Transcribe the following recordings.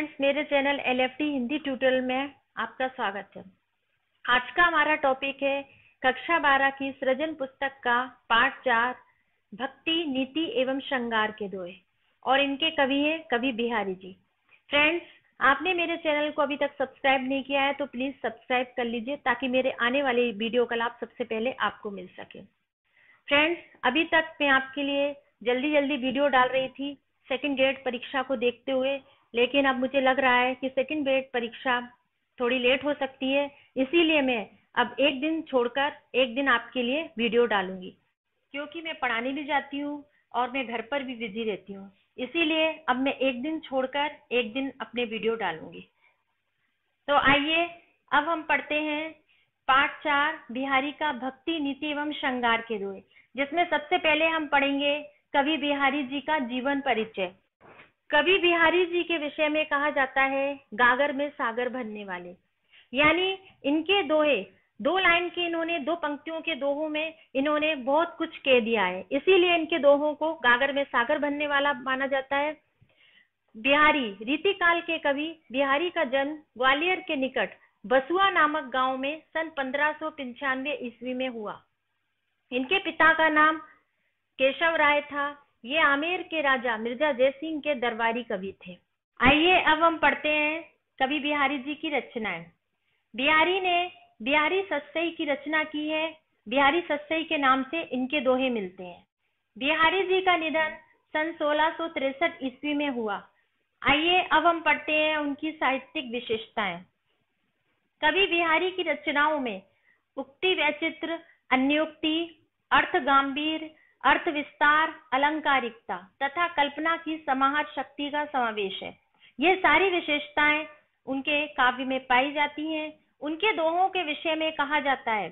Friends, मेरे channel LFT Hindi tutorial में आपका स्वागत है। आज का हमारा टॉपिक है कक्षा 12 की सृजन पुस्तक का पाठ 4 भक्ति, नीति एवं श्रृंगार के दोहे, और इनके कवि हैं कवि बिहारी जी। फ्रेंड्स, आपने मेरे चैनल को अभी तक सब्सक्राइब नहीं किया है तो प्लीज सब्सक्राइब कर लीजिए ताकि मेरे आने वाले वीडियो का लाभ सबसे पहले आपको मिल सके। फ्रेंड्स, अभी तक मैं आपके लिए जल्दी वीडियो डाल रही थी सेकंड ग्रेड परीक्षा को देखते हुए, लेकिन अब मुझे लग रहा है कि सेकंड ग्रेड परीक्षा थोड़ी लेट हो सकती है, इसीलिए मैं अब एक दिन छोड़कर एक दिन आपके लिए वीडियो डालूंगी, क्योंकि मैं पढ़ाने भी जाती हूँ और मैं घर पर भी बिजी रहती हूँ। इसीलिए अब मैं एक दिन छोड़कर एक दिन अपने वीडियो डालूंगी। तो आइए अब हम पढ़ते हैं पाठ 4 बिहारी का भक्ति, नीति एवं श्रृंगार के दोहे, जिसमें सबसे पहले हम पढ़ेंगे कवि बिहारी जी का जीवन परिचय। कवि बिहारी जी के विषय में कहा जाता है गागर में सागर भरने वाले, यानी इनके दोहे 2 लाइन के, इन्होंने 2 पंक्तियों के दोहों में इन्होंने बहुत कुछ कह दिया है, इसीलिए इनके दोहों को गागर में सागर भरने वाला माना जाता है। बिहारी रीतिकाल के कवि बिहारी का जन्म ग्वालियर के निकट बसुआ नामक गांव में सन 1595 ईस्वी में हुआ। इनके पिता का नाम केशव राय था। ये आमेर के राजा मिर्जा जयसिंह के दरबारी कवि थे। आइए अब हम पढ़ते हैं कवि बिहारी जी की रचनाएं। बिहारी ने बिहारी सत्सई की रचना की है। बिहारी सत्सई के नाम से इनके दोहे मिलते हैं। बिहारी जी का निधन सन 1663 ईस्वी में हुआ। आइए अब हम पढ़ते हैं उनकी साहित्यिक विशेषताएं। कवि बिहारी की रचनाओं में उक्ति वैचित्र, अन्योक्ति, अर्थ गंभीर, अर्थ विस्तार, अलंकारिकता तथा कल्पना की समाहत शक्ति का समावेश है। ये सारी विशेषताएं उनके काव्य में पाई जाती हैं। उनके दोहों के विषय में कहा जाता है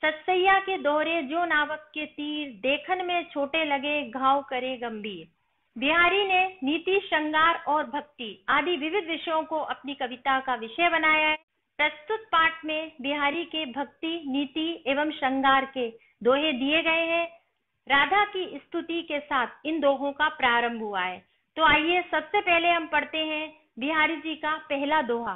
सत्सैया के दोहरे जो नावक के तीर, देखन में छोटे लगे घाव करे गंभीर। बिहारी ने नीति, श्रृंगार और भक्ति आदि विविध विषयों को अपनी कविता का विषय बनाया है। प्रस्तुत पाठ में बिहारी के भक्ति, नीति एवं श्रृंगार के दोहे दिए गए हैं। राधा की स्तुति के साथ इन दोहों का प्रारंभ हुआ है। तो आइए सबसे पहले हम पढ़ते हैं बिहारी जी का पहला दोहा।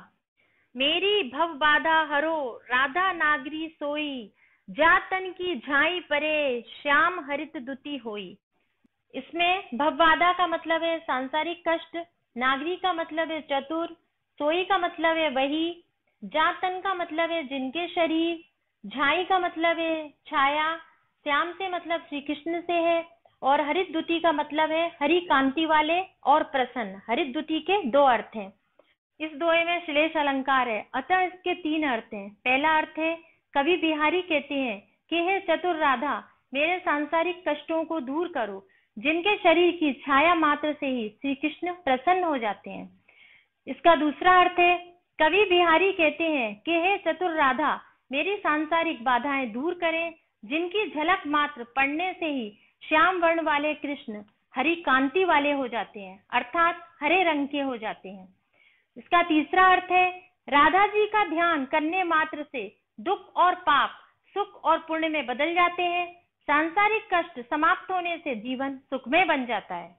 मेरी भव बाधा हरो राधा नागरी सोई, जातन की झाई परे श्याम हरित दुति होई। इसमें भव बाधा का मतलब है सांसारिक कष्ट, नागरी का मतलब है चतुर, सोई का मतलब है वही, जातन का मतलब है जिनके शरीर, झाई का मतलब है छाया, श्याम से मतलब श्री कृष्ण से है, और हरित दुति का मतलब है हरि कांति वाले और प्रसन्न। हरित दुति के 2 अर्थ हैं। इस दोहे में श्लेष अलंकार है, अतः इसके 3 अर्थ हैं। पहला अर्थ है कवि बिहारी कहते हैं कि हे चतुर राधा, मेरे सांसारिक कष्टों को दूर करो, जिनके शरीर की छाया मात्र से ही श्री कृष्ण प्रसन्न हो जाते हैं। इसका दूसरा अर्थ है कवि बिहारी कहते हैं कि हे चतुर राधा, मेरी सांसारिक बाधाएं दूर करें, जिनकी झलक मात्र पढ़ने से ही श्याम वर्ण वाले कृष्ण हरि कांति वाले हो जाते हैं, अर्थात हरे रंग के हो जाते हैं। इसका तीसरा अर्थ है राधा जी का ध्यान करने मात्र से दुख और पाप सुख और पुण्य में बदल जाते हैं। सांसारिक कष्ट समाप्त होने से जीवन सुखमय बन जाता है।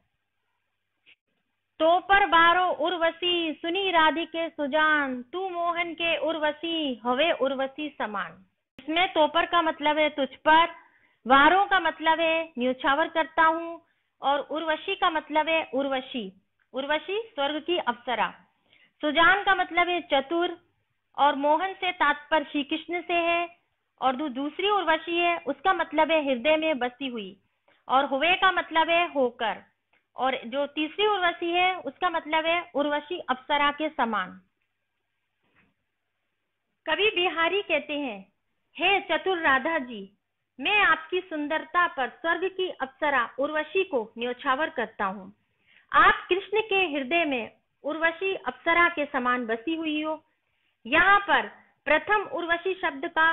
तो पर बारो उर्वशी सुनी राधिके सुजान, तू मोहन के उर्वशी हवे उर्वशी समान। इसमें तोपर का मतलब है तुझ पर, वारों का मतलब है न्योछावर करता हूँ, और उर्वशी का मतलब है उर्वशी। उर्वशी स्वर्ग की अप्सरा। सुजान का मतलब है चतुर, और मोहन से तात्पर्य श्री कृष्ण से है, और दूसरी उर्वशी है उसका मतलब है हृदय में बसी हुई, और हुए का मतलब है होकर, और जो तीसरी उर्वशी है उसका मतलब है उर्वशी अप्सरा के समान। कवि बिहारी कहते हैं हे चतुर राधा जी, मैं आपकी सुंदरता पर स्वर्ग की अप्सरा उर्वशी को न्योछावर करता हूँ। आप कृष्ण के हृदय में उर्वशी अप्सरा के समान बसी हुई हो। यहाँ पर प्रथम उर्वशी शब्द का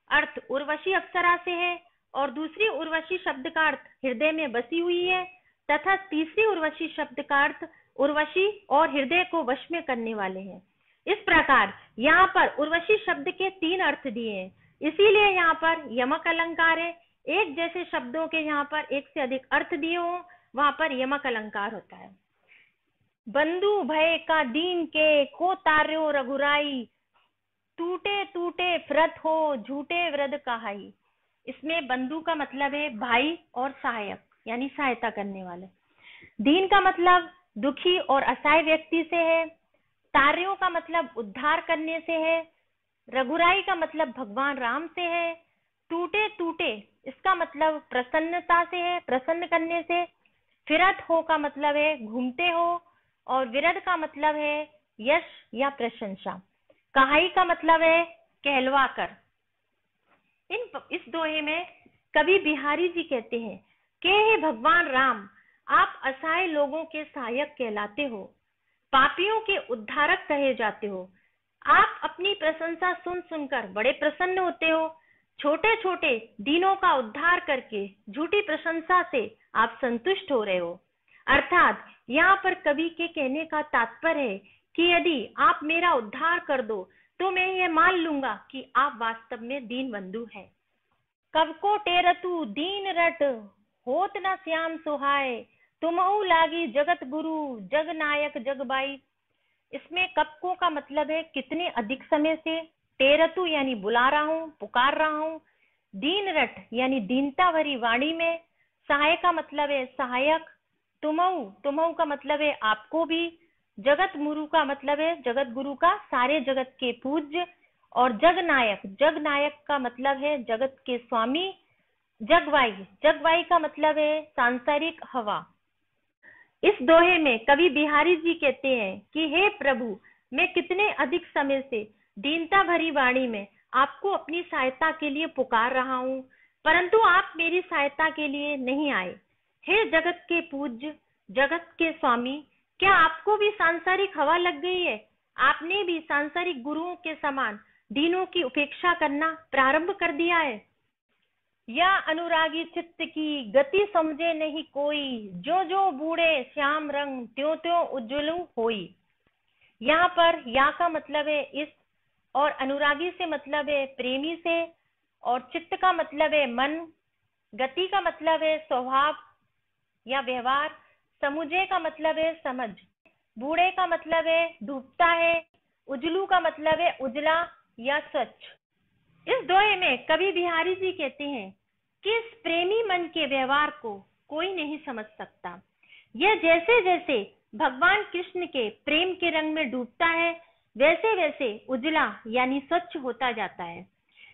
अर्थ उर्वशी अप्सरा से है, और दूसरी उर्वशी शब्द का अर्थ हृदय में बसी हुई है, तथा तीसरी उर्वशी शब्द का अर्थ उर्वशी और हृदय को वश में करने वाले हैं। इस प्रकार यहाँ पर उर्वशी शब्द के 3 अर्थ दिए हैं, इसीलिए यहाँ पर यमक अलंकार है। एक जैसे शब्दों के यहाँ पर एक से अधिक अर्थ दिए हो, वहां पर यमक अलंकार होता है। बंधु भय का दीन के को तार्यो रघुराई, टूटे टूटे व्रत हो झूठे व्रत कहाई। इसमें बंधु का मतलब है भाई और सहायक यानी सहायता करने वाले। दीन का मतलब दुखी और असहाय व्यक्ति से है। तार्यों का मतलब उद्धार करने से है। रघुराई का मतलब भगवान राम से है। टूटे टूटे इसका मतलब प्रसन्नता से है, प्रसन्न करने से। फिरत हो का मतलब है घूमते हो, और विरद का मतलब है यश या प्रशंसा। कहाई का मतलब है कहलवा कर। इस दोहे में कवि बिहारी जी कहते हैं कि हे भगवान राम, आप असहाय लोगों के सहायक कहलाते हो, पापियों के उद्धारक कहे जाते हो। आप अपनी प्रशंसा सुन सुनकर बड़े प्रसन्न होते हो। छोटे छोटे दीनों का उद्धार करके झूठी प्रशंसा से आप संतुष्ट हो रहे हो। अर्थात यहाँ पर कवि के कहने का तात्पर्य है कि यदि आप मेरा उद्धार कर दो तो मैं ये मान लूंगा कि आप वास्तव में दीन बंधु हैं। कब को टेरतु दीन रट, होत न श्याम सुहाय, तुमहु लागी जगत गुरु, जग नायक जग बाई। इसमें कब को का मतलब है कितने अधिक समय से, टेरतु यानी बुला रहा हूं, पुकार रहा हूं, दीन रट यानी दीनता भरी वाणी में, सहाय का मतलब है सहायक, तुमहु तुमहु का मतलब है आपको भी, जगत गुरु का मतलब है जगत गुरु का सारे जगत के पूज्य, और जग नायक का मतलब है जगत के स्वामी, जगवाई का मतलब है सांसारिक हवा। इस दोहे में कवि बिहारी जी कहते हैं कि हे प्रभु, मैं कितने अधिक समय से दीनता भरी वाणी में आपको अपनी सहायता के लिए पुकार रहा हूँ, परंतु आप मेरी सहायता के लिए नहीं आए। हे जगत के पूज्य, जगत के स्वामी, क्या आपको भी सांसारिक हवा लग गई है? आपने भी सांसारिक गुरुओं के समान दीनों की उपेक्षा करना प्रारंभ कर दिया है। या अनुरागी चित्त की गति समझे नहीं कोई, जो जो बूढ़े श्याम रंग त्यों त्यों उज्ज्वल होई। यहाँ पर या का मतलब है इस, और अनुरागी से मतलब है प्रेमी से, और चित्त का मतलब है मन, गति का मतलब है स्वभाव या व्यवहार, समुझे का मतलब है समझ, बूढ़े का मतलब है डूबता है, उजलू का मतलब है उजला या स्वच्छ। इस दोहे में कवि बिहारी जी कहते हैं कि इस प्रेमी मन के व्यवहार को कोई नहीं समझ सकता। यह जैसे जैसे भगवान कृष्ण के प्रेम के रंग में डूबता है, वैसे वैसे उजला यानी स्वच्छ होता जाता है।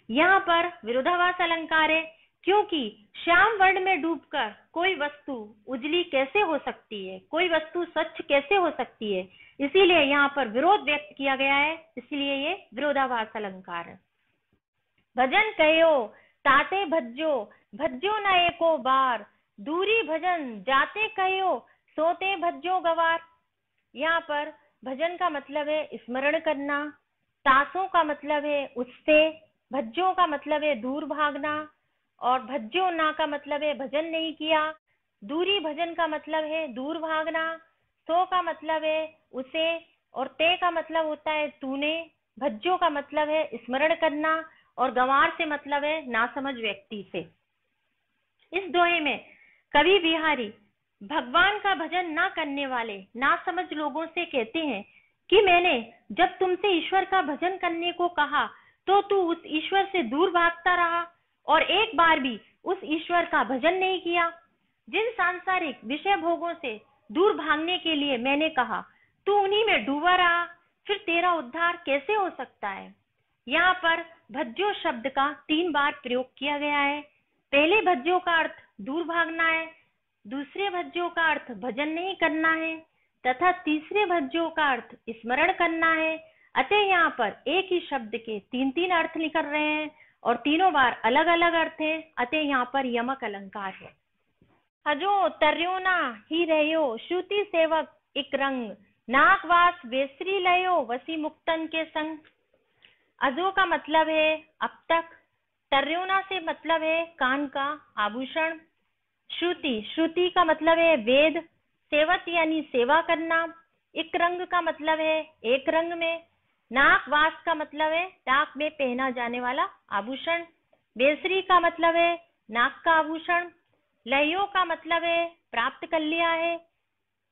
यहाँ पर विरोधाभास अलंकार है, क्योंकि श्याम वर्ण में डूबकर कोई वस्तु उजली कैसे हो सकती है, कोई वस्तु स्वच्छ कैसे हो सकती है, इसीलिए यहाँ पर विरोध व्यक्त किया गया है, इसलिए ये विरोधाभास अलंकार है। भजन कहो ताते भज्जो, भज्जो न एको बार, दूरी भजन जाते कहो, सोते भज्जो गवार। यहाँ पर भजन का मतलब है स्मरण करना, तासों का मतलब है उससे, भज्जो का मतलब है दूर भागना, और भज्जो ना का मतलब है भजन नहीं किया, दूरी भजन का मतलब है दूर भागना, सो का मतलब है उसे, और ते का मतलब होता है तूने, भज्जो का मतलब है स्मरण करना, और गंवार से मतलब है नासमझ व्यक्ति से। इस दोहे में कवि बिहारी भगवान का भजन ना करने वाले नासमझ लोगों से कहते हैं कि मैंने जब तुमसे ईश्वर का भजन करने को कहा तो तू उस ईश्वर से दूर भागता रहा, और एक बार भी उस ईश्वर का भजन नहीं किया। जिन सांसारिक विषय भोगों से दूर भागने के लिए मैंने कहा, तू उन्हीं में डूबा रहा, फिर तेरा उद्धार कैसे हो सकता है। यहाँ पर भज्जो शब्द का 3 बार प्रयोग किया गया है। पहले भज्जो का अर्थ दूर भागना है, दूसरे भज्जो का अर्थ भजन नहीं करना है, तथा तीसरे भज्जो का अर्थ स्मरण करना है। अतः यहाँ पर एक ही शब्द के 3-3 अर्थ निकल रहे हैं, और तीनों बार अलग अलग अर्थ है, अतः यहाँ पर यमक अलंकार है। अजो तर्यो ना ही रहो, श्रुति सेवक एक रंग, नागवास वेसरी लयो, वसी मुक्तन के संग। अजो का मतलब है अब तक, तर्योना से मतलब है कान का आभूषण, श्रुति का मतलब है वेद, सेवत यानी सेवा करना, एक रंग का मतलब है एक रंग में, नाक वास का मतलब है नाक में पहना जाने वाला आभूषण, बेसरी का मतलब है नाक का आभूषण, लयो का मतलब है प्राप्त कर लिया है,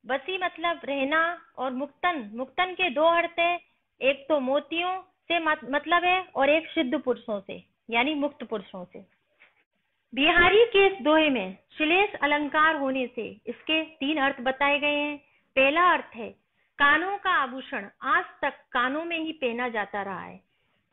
वसी मतलब रहना, और मुक्तन, मुक्तन के दो अर्थ है, एक तो मोतियों से मतलब है और एक सिद्ध पुरुषों से यानी मुक्त पुरुषों से। बिहारी के इस दोहे में श्लेष अलंकार होने से इसके 3 अर्थ बताए गए हैं। पहला अर्थ है कानों का आभूषण आज तक कानों में ही पहना जाता रहा है।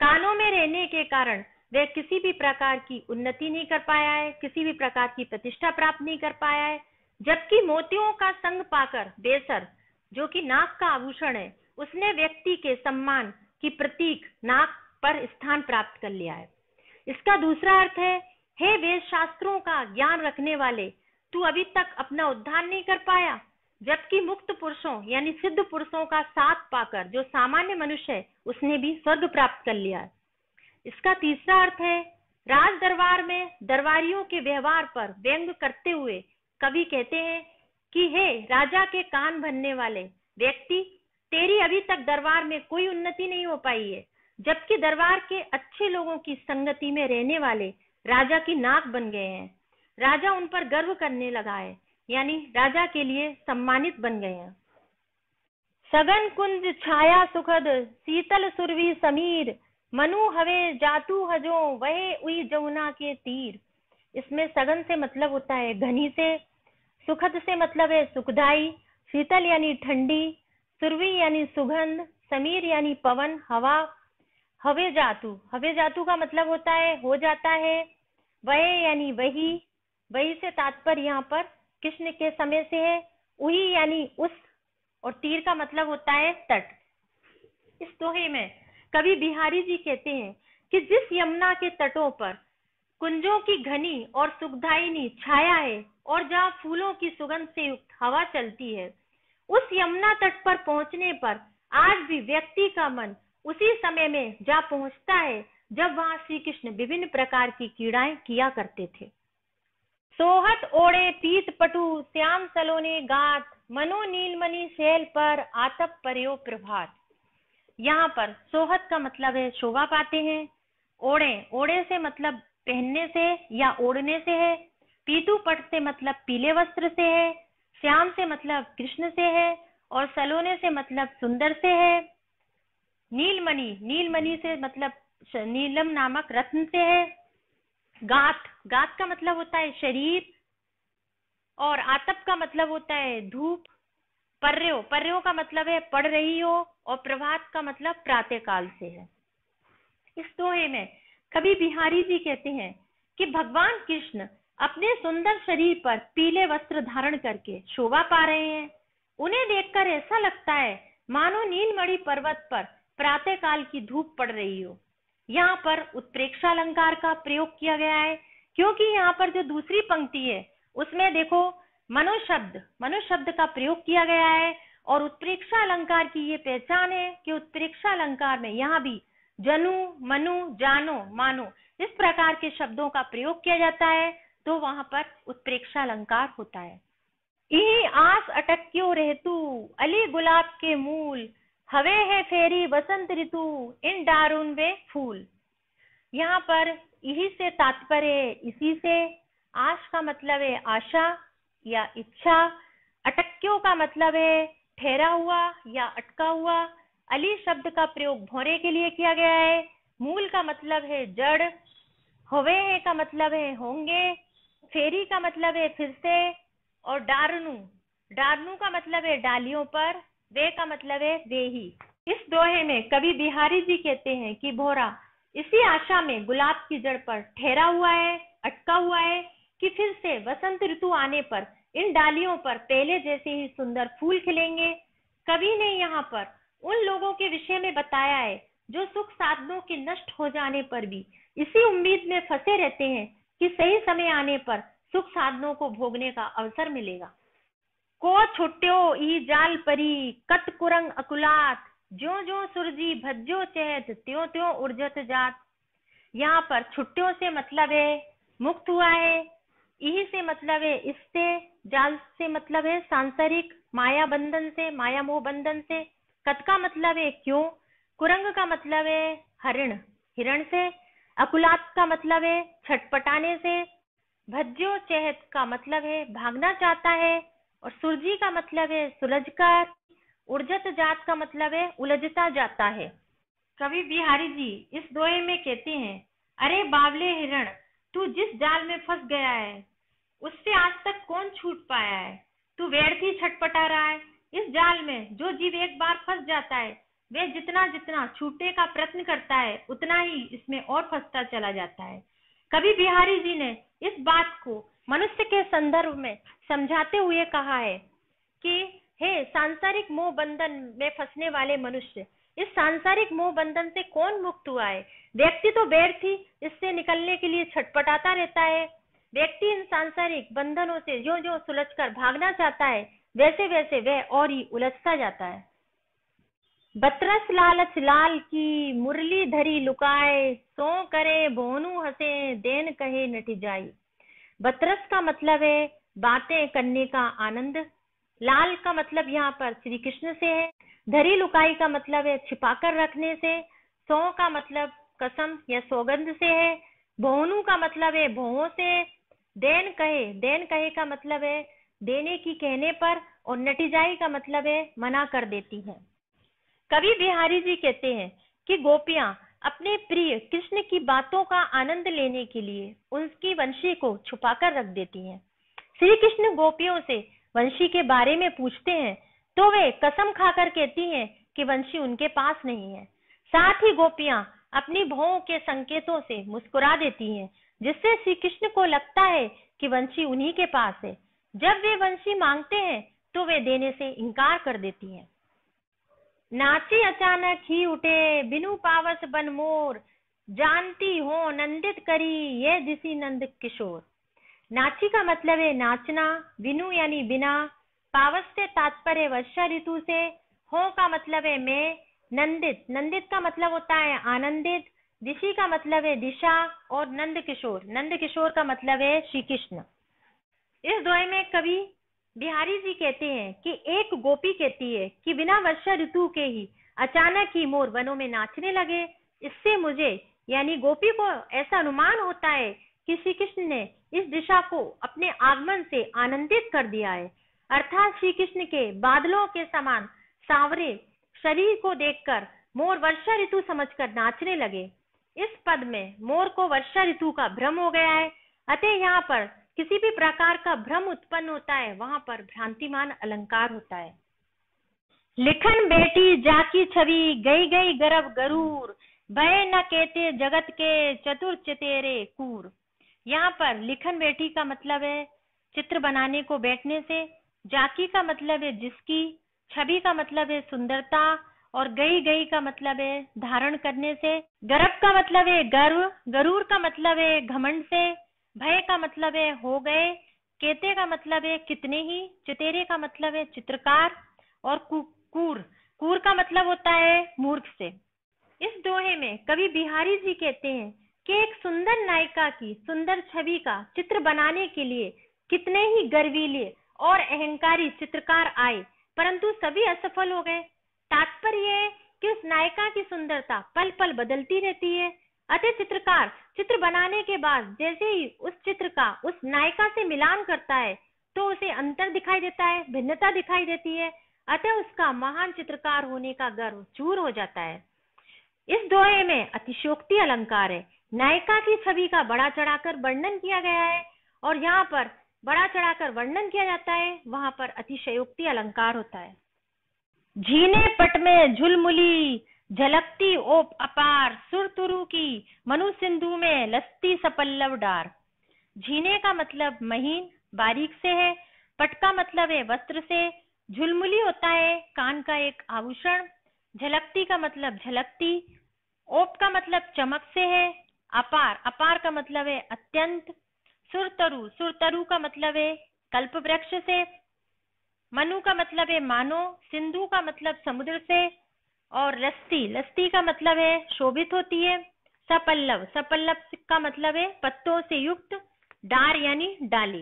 कानों में रहने के कारण वह किसी भी प्रकार की उन्नति नहीं कर पाया है, किसी भी प्रकार की प्रतिष्ठा प्राप्त नहीं कर पाया है। जबकि मोतियों का संग पाकर बेसर, जो कि नाक का आभूषण है, उसने व्यक्ति के सम्मान की प्रतीक नाक पर स्थान प्राप्त कर लिया है। इसका दूसरा अर्थ है, हे वेद शास्त्रों का ज्ञान रखने वाले, तू अभी तक अपना उद्धार नहीं कर पाया, जबकि मुक्त पुरुषों यानी सिद्ध पुरुषों का साथ पाकर जो सामान्य मनुष्य है उसने भी स्वर्ग प्राप्त कर लिया है। इसका तीसरा अर्थ है, राज दरबार में दरबारियों के व्यवहार पर व्यंग करते हुए कवि कहते हैं कि हे राजा के कान भरने वाले व्यक्ति, तेरी अभी तक दरबार में कोई उन्नति नहीं हो पाई है, जबकि दरबार के अच्छे लोगों की संगति में रहने वाले राजा की नाक बन गए हैं। राजा उन पर गर्व करने लगा है, यानी राजा के लिए सम्मानित बन गए हैं। सगन कुंज छाया सुखद, शीतल सुरभि समीर, मनु हवे जातु हजो, वहे उई जमुना के तीर। इसमें सगन से मतलब होता है घनी से, सुखद से मतलब है सुखदाई, शीतल यानी ठंडी, सुरभि यानी सुगंध, समीर यानी पवन हवा, हवे जातु का मतलब होता है हो जाता है, वह यानी वही, वही से तात्पर्य यहाँ पर कृष्ण के समय से है, उही यानी उस, और तीर का मतलब होता है तट। इस दोहे में कवि बिहारी जी कहते हैं कि जिस यमुना के तटों पर कुंजों की घनी और सुखदायिनी छाया है और जहाँ फूलों की सुगंध से युक्त हवा चलती है, उस यमुना तट पर पहुंचने पर आज भी व्यक्ति का मन उसी समय में जा पहुंचता है जब वहां श्री कृष्ण विभिन्न प्रकार की क्रीड़ाएं किया करते थे। सोहत ओढ़े पीत पटु, श्याम सलोने गात, मनो नीलमणि शैल पर आतप पर्यो प्रभात। यहाँ पर सोहत का मतलब है शोभा पाते हैं, ओढ़े से मतलब पहनने से या ओढ़ने से है, पीतु पट से मतलब पीले वस्त्र से है, श्याम से मतलब कृष्ण से है, और सलोने से मतलब सुंदर से है, नीलमणि से मतलब नीलम नामक रत्न से है, गात का मतलब होता है शरीर, और आतप का मतलब होता है धूप, पर्यो का मतलब है पड़ रही हो, और प्रभात का मतलब प्रातः काल से है। इस दोहे में कवि बिहारी जी कहते हैं कि भगवान कृष्ण अपने सुंदर शरीर पर पीले वस्त्र धारण करके शोभा पा रहे हैं। उन्हें देखकर ऐसा लगता है मानो नीलमणि पर्वत पर प्रातः काल की धूप पड़ रही हो। यहाँ पर उत्प्रेक्षा अलंकार का प्रयोग किया गया है, क्योंकि यहाँ पर जो दूसरी पंक्ति है उसमें देखो मनु शब्द का प्रयोग किया गया है, और उत्प्रेक्षा अलंकार की ये पहचान है कि उत्प्रेक्षा अलंकार में यहाँ भी जनु, मनु, जानो, मानो इस प्रकार के शब्दों का प्रयोग किया जाता है, तो वहां पर उत्प्रेक्षा अलंकार होता है। इही आस अटक्यो रहतु, अली गुलाब के मूल, हवे है फेरी वसंत ऋतु, इन डारून वे फूल। यहाँ पर यही से तात्पर्य इसी से, आश का मतलब है आशा या इच्छा, अटक्यो का मतलब है ठहरा हुआ या अटका हुआ, अली शब्द का प्रयोग भौरे के लिए किया गया है, मूल का मतलब है जड़, हवे है का मतलब है होंगे, फेरी का मतलब है फिर से, और डारनू का मतलब है डालियों पर, वे का मतलब है वे ही। इस दोहे में कवि बिहारी जी कहते हैं कि भौरा इसी आशा में गुलाब की जड़ पर ठहरा हुआ है, अटका हुआ है कि फिर से वसंत ऋतु आने पर इन डालियों पर पहले जैसे ही सुंदर फूल खिलेंगे। कवि ने यहाँ पर उन लोगों के विषय में बताया है जो सुख साधनों के नष्ट हो जाने पर भी इसी उम्मीद में फंसे रहते हैं कि सही समय आने पर सुख साधनों को भोगने का अवसर मिलेगा। को छुट्यो ई जाल परी, कत कुरंग अकुलात, ज्यो ज्यो सुरजी भज्जो चहत, त्यों त्यों उर्जत जात। यहाँ पर छुट्टियों से मतलब है मुक्त हुआ है, यही से मतलब है इससे, जाल से मतलब है सांसारिक माया बंधन से, माया मोह बंधन से, कत का मतलब है क्यों, कुरंग का मतलब है हिरण से, अकुलात का मतलब है छटपटाने से, भज्जो चहत का मतलब है भागना चाहता है, और सुरजी का मतलब है सुलझकर, उर्जत जात का मतलब है उलझता जाता है। कवि बिहारी जी इस दोहे में कहते हैं, अरे बावले हिरण, तू जिस जाल में फंस गया है उससे आज तक कौन छूट पाया है। तू व्यर्थ ही छटपटा रहा है। इस जाल में जो जीव एक बार फंस जाता है वह जितना जितना छूटने का प्रयत्न करता है उतना ही इसमें और फंसता चला जाता है। कवि बिहारी जी ने इस बात को मनुष्य के संदर्भ में समझाते हुए कहा है कि हे सांसारिक मोह बंधन में फंसने वाले मनुष्य, इस सांसारिक मोह बंधन से कौन मुक्त हुआ है। व्यक्ति तो व्यर्थ ही इससे निकलने के लिए छटपटाता रहता है। व्यक्ति इन सांसारिक बंधनों से जो जो सुलझकर भागना चाहता है वैसे वैसे वह और ही उलझता जाता है। बतरस लालच लाल की मुरली धरी लुकाए, सो करे भोनू हंसे देन कहे नटी जाई। बतरस का मतलब है बातें करने का आनंद। लाल का मतलब यहाँ पर श्री कृष्ण से है। धरी लुकाई का मतलब है छिपाकर रखने से। सौ का मतलब कसम या सौगंध से है। भोनू का मतलब है भौं से। देन कहे का मतलब है देने की कहने पर। और नटीजाई का मतलब है मना कर देती है। कवि बिहारी जी कहते हैं कि गोपियां अपने प्रिय कृष्ण की बातों का आनंद लेने के लिए उनकी वंशी को छुपाकर रख देती हैं। श्री कृष्ण गोपियों से वंशी के बारे में पूछते हैं तो वे कसम खाकर कहती हैं कि वंशी उनके पास नहीं है। साथ ही गोपियां अपनी भौं के संकेतों से मुस्कुरा देती हैं, जिससे श्री कृष्ण को लगता है कि वंशी उन्हीं के पास है। जब वे वंशी मांगते हैं तो वे देने से इनकार कर देती हैं। नाची अचानक ही उठे बिनु पावस बन मोर, जानती हो नंदित करी ये दिसी नंद किशोर। नाची का मतलब है नाचना, बिनु यानी बिना, पावस से तात्पर्य वर्षा ऋतु से, हो का मतलब है मैं, नंदित का मतलब होता है आनंदित, दिशि का मतलब है दिशा, और नंद किशोर का मतलब है श्री कृष्ण। इस दोहे में कवि बिहारी जी कहते हैं कि एक गोपी कहती है कि बिना वर्षा ऋतु के ही अचानक ही मोर वनों में नाचने लगे। इससे मुझे यानी गोपी को ऐसा अनुमान होता है कि श्री कृष्ण ने इस दिशा को अपने आगमन से आनंदित कर दिया है। अर्थात श्री कृष्ण के बादलों के समान सांवरे शरीर को देखकर मोर वर्षा ऋतु समझकर नाचने लगे। इस पद में मोर को वर्षा ऋतु का भ्रम हो गया है। अतः यहाँ पर किसी भी प्रकार का भ्रम उत्पन्न होता है वहां पर भ्रांतिमान अलंकार होता है। लिखन बेटी जाकी छवि गई गई गर्भ गरूर, भय न कहते जगत के चतुर चतेरे कूर। यहाँ पर लिखन बेटी का मतलब है चित्र बनाने को बैठने से, जाकी का मतलब है जिसकी, छवि का मतलब है सुंदरता, और गई गई का मतलब है धारण करने से। गर्भ का मतलब है गर्व, गरूर का मतलब है घमंड से, भय का मतलब है हो गए, केते का मतलब है कितने ही, चतेरे का मतलब है चित्रकार, और कूर का मतलब होता है मूर्ख से। इस दोहे में कवि बिहारी जी कहते हैं कि एक सुंदर नायिका की सुंदर छवि का चित्र बनाने के लिए कितने ही गर्वीले और अहंकारी चित्रकार आए, परंतु सभी असफल हो गए। तात्पर्य है कि उस नायिका की सुंदरता पल पल बदलती रहती है। अतः चित्रकार चित्र बनाने के बाद जैसे ही उस चित्र का उस नायिका से मिलान करता है तो उसे अंतर दिखाई देता है, भिन्नता दिखाई देती है। अतः उसका महान चित्रकार होने का गर्व चूर हो जाता है। इस दोहे में अतिशयोक्ति अलंकार है। नायिका की छवि का बड़ा चढ़ाकर वर्णन किया गया है, और यहाँ पर बड़ा चढ़ाकर वर्णन किया जाता है, वहां पर अतिशयोक्ति अलंकार होता है। झीने पट में झुलमुली झलकती ओप अपार, सुरतुरु की मनु सिंधु में लस्ती सपल्लव डार। झीने का मतलब महीन बारीक से है, पट का मतलब है वस्त्र से, झुलमुली होता है कान का एक आभूषण, झलकती का मतलब झलकती, ओप का मतलब चमक से है, अपार का मतलब है अत्यंत, सुरतरु का मतलब है कल्प वृक्ष से, मनु का मतलब है मानो, सिंधु का मतलब समुद्र से, और लस्ती का मतलब है शोभित होती है, सपल्लव का मतलब है पत्तों से युक्त, डार यानी डाली।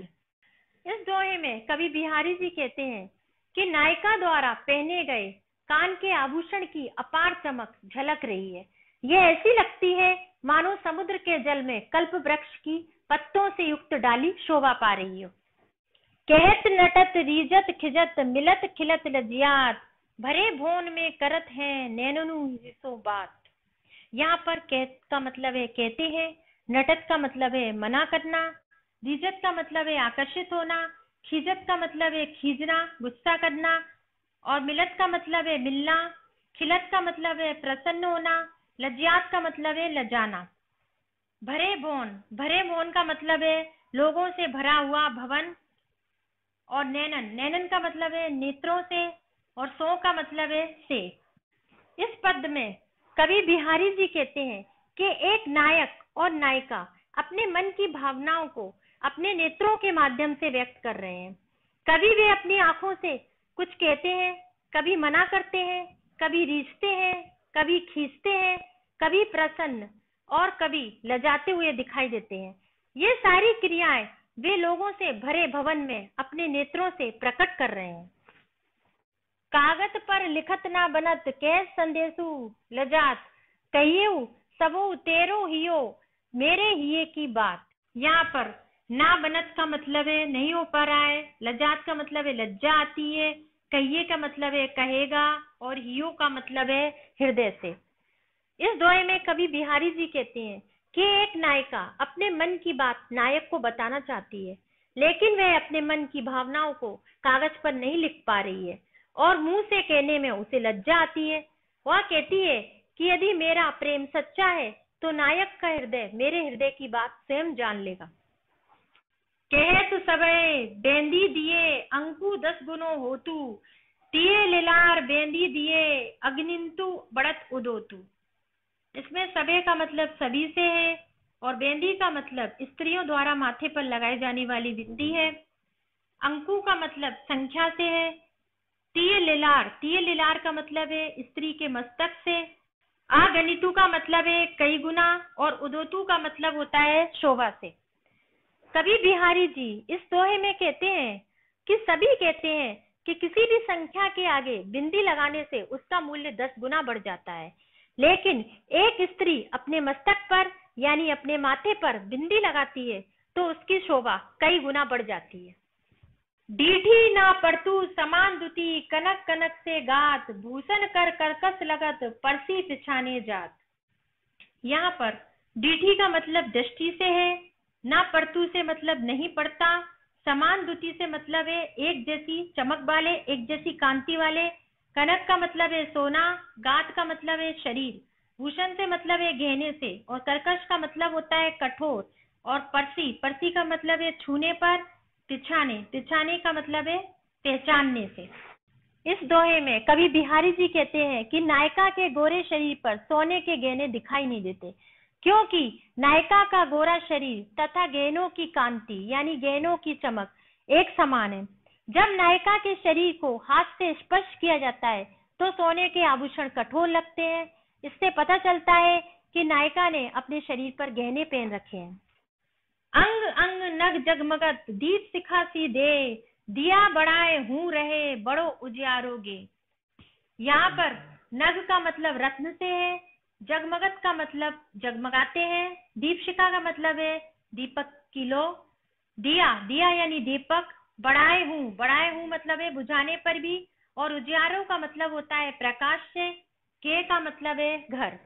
इस दोहे में कवि बिहारी जी कहते हैं कि नायिका द्वारा पहने गए कान के आभूषण की अपार चमक झलक रही है। यह ऐसी लगती है मानो समुद्र के जल में कल्प वृक्ष की पत्तों से युक्त डाली शोभा पा रही हो। कहत नटत रीजत खिजत मिलत खिलत लजियात, भरे भोन में करत है नैननु हिसो बात। यहाँ पर कहत का मतलब है कहते हैं, नटत का मतलब है मना करना, रीजत का मतलब है आकर्षित होना, खिजत का मतलब है खींचना गुस्सा करना, और मिलत का मतलब है मिलना, खिलत का मतलब है प्रसन्न होना, लज्जात का मतलब है लजाना। भरे भवन का मतलब है लोगों से भरा हुआ भवन, और नैनन का मतलब है नेत्रों से, और सो का मतलब है से। इस पद में कवि बिहारी जी कहते हैं कि एक नायक और नायिका अपने मन की भावनाओं को अपने नेत्रों के माध्यम से व्यक्त कर रहे हैं। कभी वे अपनी आंखों से कुछ कहते हैं, कभी मना करते हैं, कभी रीझते हैं, कभी खींचते हैं, कभी प्रसन्न और कभी लजाते हुए दिखाई देते हैं। ये सारी क्रियाएं वे लोगों से भरे भवन में अपने नेत्रों से प्रकट कर रहे हैं। कागज पर लिखत ना बनत कैस संदेशु लजात, कहियो सबो तेरो हियो मेरे हिये की बात। यहाँ पर ना बनत का मतलब है नहीं हो पा रहा है, लजात का मतलब है लज्जा आती है, कहिए का मतलब है कहेगा, और हियो का मतलब है हृदय से। इस दोहे में कवि बिहारी जी कहते हैं कि एक नायिका अपने मन की बात नायक को बताना चाहती है, लेकिन वह अपने मन की भावनाओं को कागज पर नहीं लिख पा रही है और मुंह से कहने में उसे लज्जा आती है। वह कहती है कि यदि मेरा प्रेम सच्चा है तो नायक का हृदय मेरे हृदय की बात स्वयं जान लेगा। कहत सबे बेंदी दिए अंकु 10 गुनो होतु, तिये लिलार बेंदी दिए अग्निंतु बढ़त उदोतु। इसमें सबे का मतलब सभी से है, और बेंदी का मतलब स्त्रियों द्वारा माथे पर लगाई जाने वाली बिंदी है। अंकु का मतलब संख्या से है। तीय लिलार का मतलब है स्त्री के मस्तक से। अगणितु का मतलब है कई गुना, और उदोतु का मतलब होता है शोभा से। कवि बिहारी जी इस दोहे में कहते हैं कि सभी कहते हैं कि किसी भी संख्या के आगे बिंदी लगाने से उसका मूल्य 10 गुना बढ़ जाता है, लेकिन एक स्त्री अपने मस्तक पर यानी अपने माथे पर बिंदी लगाती है तो उसकी शोभा कई गुना बढ़ जाती है। डीठी ना पड़तु समान दुती कनक कनक से गात, भूषण कर करकस लगत परसी पिछाने जात। यहाँ पर डीठी का मतलब दृष्टि से है, ना पड़तु से मतलब नहीं पड़ता, समान दुती से मतलब है एक जैसी चमक वाले, एक जैसी कांति वाले, कनक का मतलब है सोना, गात का मतलब है शरीर, भूषण से मतलब है गहने से, और कर्कश का मतलब होता है कठोर, और परसी का मतलब है छूने पर, तिछाने का मतलब है पहचानने से। इस दोहे में कवि बिहारी जी कहते हैं कि नायिका के गोरे शरीर पर सोने के गहने दिखाई नहीं देते, क्योंकि नायिका का गोरा शरीर तथा गहनों की कांति यानी गहनों की चमक एक समान है। जब नायिका के शरीर को हाथ से स्पर्श किया जाता है तो सोने के आभूषण कठोर लगते हैं। इससे पता चलता है कि नायिका ने अपने शरीर पर गहने पहन रखे हैं। अंग अंग नग जगमगत दीप सिखा सी दे, दिया बढ़ाए हूं रहे बड़ो उजियारोगे। यहाँ पर नग का मतलब रत्न से है, जगमगत का मतलब जगमगाते हैं, दीपशिखा का मतलब है दीपक की लो, दिया यानी दीपक, बढ़ाए हूं मतलब है बुझाने पर भी, और उजियारों का मतलब होता है प्रकाश से, के का मतलब है घर।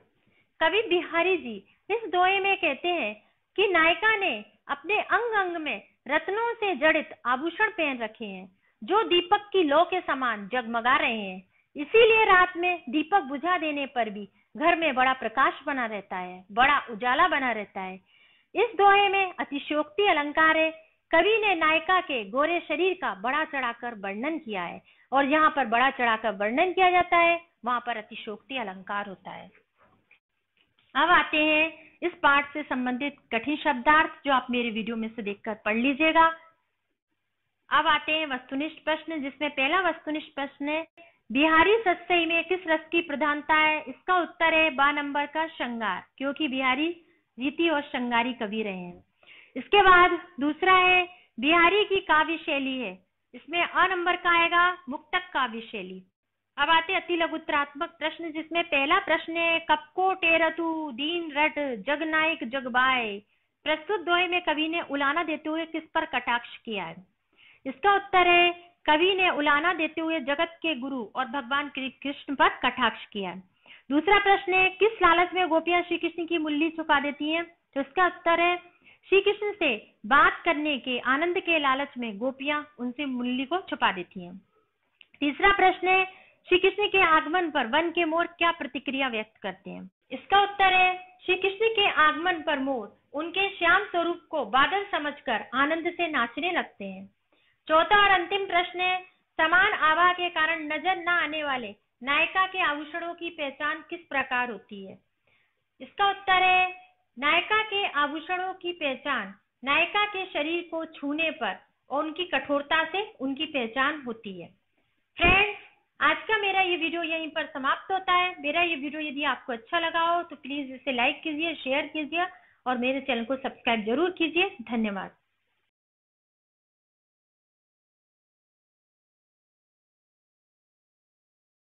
कवि बिहारी जी इस दोहे में कहते हैं कि नायिका ने अपने अंग अंग में रत्नों से जड़ित आभूषण पहन रखे हैं जो दीपक की लौ के समान जगमगा रहे हैं। इसीलिए रात में दीपक बुझा देने पर भी घर में बड़ा प्रकाश बना रहता है, बड़ा उजाला बना रहता है। इस दोहे में अतिशयोक्ति अलंकार है। कवि ने नायिका के गोरे शरीर का बड़ा चढ़ाकर वर्णन किया है, और जहाँ पर बड़ा चढ़ाकर वर्णन किया जाता है वहां पर अतिशयोक्ति अलंकार होता है। अब आते हैं इस पाठ से संबंधित कठिन शब्दार्थ जो आप मेरे वीडियो में से देखकर पढ़ लीजिएगा। अब आते हैं वस्तुनिष्ठ प्रश्न, जिसमें पहला वस्तुनिष्ठ प्रश्न है बिहारी सतसई में किस रस की प्रधानता है। इसका उत्तर है बा नंबर का श्रृंगार, क्योंकि बिहारी रीति और श्रृंगारी कवि रहे हैं। इसके बाद दूसरा है बिहारी की काव्य शैली है, इसमें अ नंबर का आएगा मुक्तक काव्य शैली। अब आते अति लघुत्तरात्मक प्रश्न, जिसमें पहला प्रश्न है कपको टेरतु दीन रट जग नायक जग बाय। प्रस्तुत दोहे में कवि ने उलाना देते हुए किस पर कटाक्ष किया है। इसका उत्तर है कवि ने उलाहना देते हुए जगत के गुरु और भगवान कृष्ण पर कटाक्ष किया। दूसरा प्रश्न है किस लालच में गोपियां श्री कृष्ण की मुरली छुपा देती हैं? तो इसका उत्तर है श्री कृष्ण से बात करने के आनंद के लालच में गोपियां उनसे मुरली को छुपा देती हैं। तीसरा प्रश्न है श्री कृष्ण के आगमन पर वन के मोर क्या प्रतिक्रिया व्यक्त करते हैं? इसका उत्तर है श्री कृष्ण के आगमन पर मोर उनके श्याम स्वरूप को बादल समझकर आनंद से नाचने लगते हैं। चौथा और अंतिम प्रश्न है समान आभा के कारण नजर न आने वाले नायिका के आभूषणों की पहचान किस प्रकार होती है? इसका उत्तर है नायिका के आभूषणों की पहचान नायिका के शरीर को छूने पर और उनकी कठोरता से उनकी पहचान होती है। फ्रेंड्स, आज का मेरा ये वीडियो यहीं पर समाप्त होता है। मेरा ये वीडियो यदि आपको अच्छा लगा हो तो प्लीज इसे लाइक कीजिए, शेयर कीजिए और मेरे चैनल को सब्सक्राइब जरूर कीजिए। धन्यवाद।